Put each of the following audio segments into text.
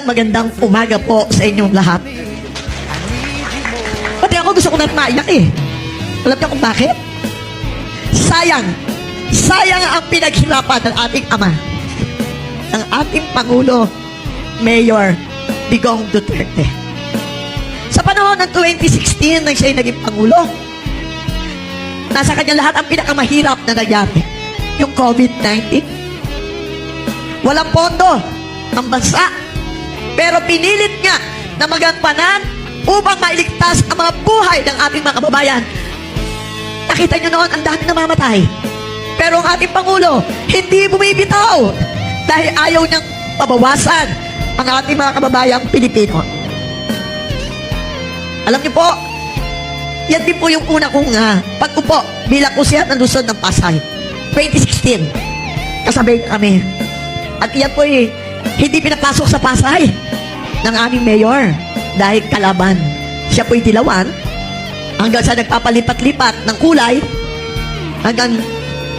Magandang umaga po sa inyong lahat. Pati ako gusto ko na maiyak eh. Alam niyo kung bakit? Sayang ang pinaghirapan ng ating ama, ng ating Pangulo, Mayor Digong Duterte. Sa panahon ng 2016 nang siya'y naging Pangulo, nasa kanya lahat ang pinakamahirap na nangyari. Yung COVID-19. Walang pondo ang bansa. Pero pinilit niya na magampanan upang mailigtas ang mga buhay ng ating mga kababayan. Nakita niyo noon, ang dami namamatay. Pero ang ating Pangulo, hindi bumibitaw dahil ayaw niyang pabawasan ang ating mga kababayang Pilipino. Alam niyo po, yan din po yung una kong pag-upo bilang kusiyat ng Luzon ng Pasay. 2016. Kasabay kami. At yan po hindi pinapasok sa Pasay ng aming mayor dahil kalaban. Siya po'y dilawan hanggang sa nagpapalipat-lipat ng kulay hanggang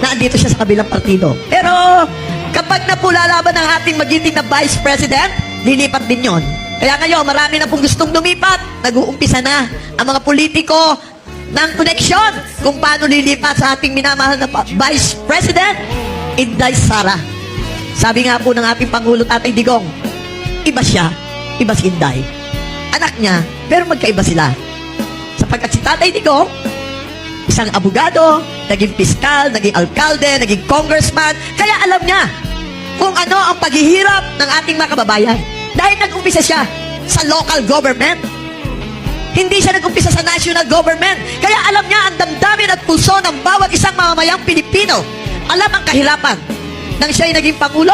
naandito siya sa kabilang partido. Pero kapag napulalaban ng ating magiting na Vice President, lilipat din yon. Kaya ngayon, marami na pong gustong lumipat. Nag-uumpisa na ang mga politiko ng koneksyon kung paano lilipat sa ating minamahal na Vice President, Inday Sara. Sabi nga po ng ating Pangulo Tatay Digong, iba siya, iba si Inday. Anak niya, pero magkaiba sila. Sapagkat si Tatay Digong, isang abogado, naging piskal, naging alkalde, naging congressman, kaya alam niya kung ano ang paghihirap ng ating mga kababayan. Dahil nag-umpisa siya sa local government. Hindi siya nag-umpisa sa national government. Kaya alam niya ang damdamin at pulso ng bawat isang mamamayang Pilipino. Alam ang kahirapan. Nang siya'y naging Pangulo,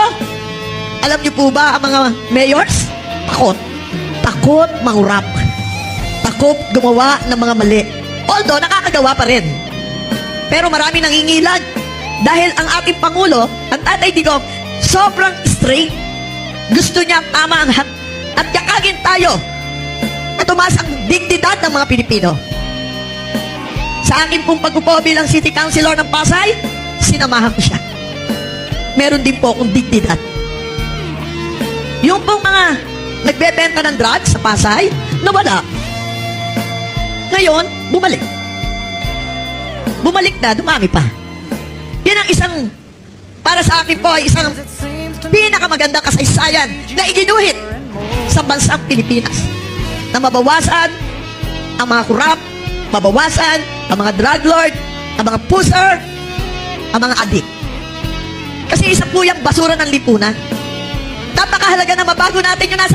alam niyo po ba ang mga mayors? Takot. Takot mangurap. Takot gumawa ng mga mali. Although, nakakagawa pa rin. Pero marami nangingilag. Dahil ang ating Pangulo, ang Tatay Digong, sobrang straight. Gusto niya tama ang at yakagin tayo at tumaas ang dignidad ng mga Pilipino. Sa akin pong pag-upo bilang City Councilor ng Pasay, sinamahan ko siya. Meron din po akong dignidad. Yung pong mga nagbebenta ng drugs sa Pasay, nawala. Ngayon, bumalik. Bumalik na, dumami pa. Yan ang isang, para sa akin po, ay isang pinakamagandang kasaysayan na iginuhit sa bansang Pilipinas. Na mabawasan ang mga kurap, mabawasan ang mga drug lord, ang mga pusher, ang mga adik. Kasi isa po yung basura ng lipunan. Napakahalaga na mabago natin yung nasa